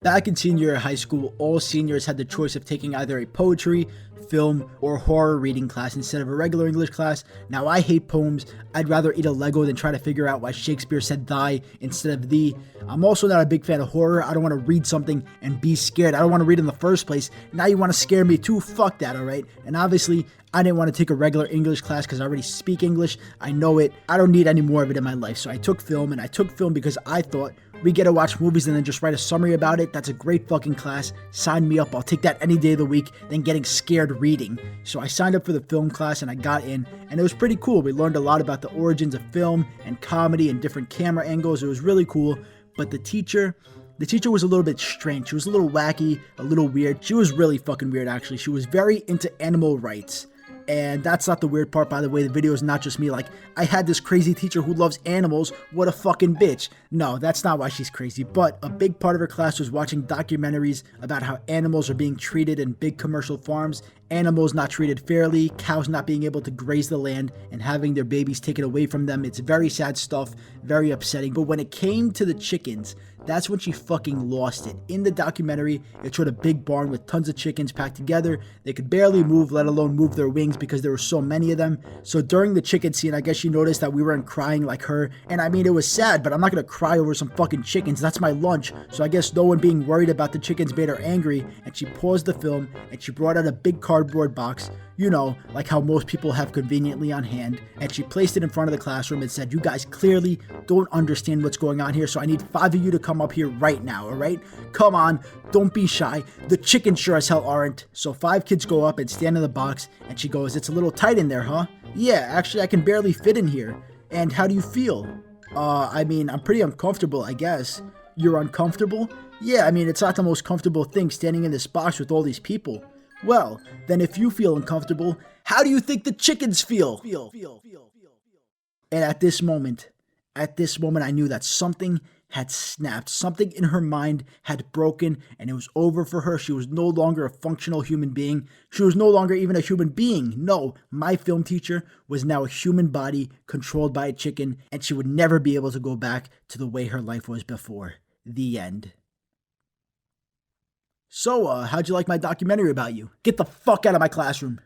Back in senior year of high school, all seniors had the choice of taking either a poetry, film, or horror reading class instead of a regular English class. Now, I hate poems. I'd rather eat a Lego than try to figure out why Shakespeare said thy instead of thee. I'm also not a big fan of horror. I don't want to read something and be scared. I don't want to read in the first place. Now you want to scare me too? Fuck that, alright? And obviously, I didn't want to take a regular English class because I already speak English. I know it. I don't need any more of it in my life. So I took film, and I took film because I thought we get to watch movies and then just write a summary about it. That's a great fucking class. Sign me up. I'll take that any day of the week than getting scared reading. So I signed up for the film class and I got in, and it was pretty cool. We learned a lot about the origins of film and comedy and different camera angles. It was really cool. But the teacher was a little bit strange. She was a little wacky, a little weird. She was really fucking weird, actually. She was very into animal rights. And that's not the weird part, by the way. The video is not just me like, I had this crazy teacher who loves animals. What a fucking bitch. No, that's not why she's crazy. But a big part of her class was watching documentaries about how animals are being treated in big commercial farms, animals not treated fairly, cows not being able to graze the land and having their babies taken away from them. It's very sad stuff, very upsetting. But when it came to the chickens, that's when she fucking lost it. In the documentary, it showed a big barn with tons of chickens packed together. They could barely move, let alone move their wings because there were so many of them. So during the chicken scene, I guess she noticed that we weren't crying like her. And I mean, it was sad, but I'm not gonna cry over some fucking chickens. That's my lunch. So I guess no one being worried about the chickens made her angry. And she paused the film and she brought out a big cardboard box. You know, like how most people have conveniently on hand, and she placed it in front of the classroom and said, you guys clearly don't understand what's going on here, so I need 5 of you to come up here right now, alright? Come on, don't be shy. The chickens sure as hell aren't. So 5 kids go up and stand in the box, and she goes, it's a little tight in there, huh? Yeah, actually I can barely fit in here. And how do you feel? I mean, I'm pretty uncomfortable, I guess. You're uncomfortable? Yeah, I mean, it's not the most comfortable thing standing in this box with all these people. Well, then if you feel uncomfortable, how do you think the chickens feel? And at this moment, I knew that something had snapped. Something in her mind had broken, and it was over for her. She was no longer a functional human being. She was no longer even a human being. No, my film teacher was now a human body controlled by a chicken, and she would never be able to go back to the way her life was before. The end. So, how'd you like my documentary about you? Get the fuck out of my classroom.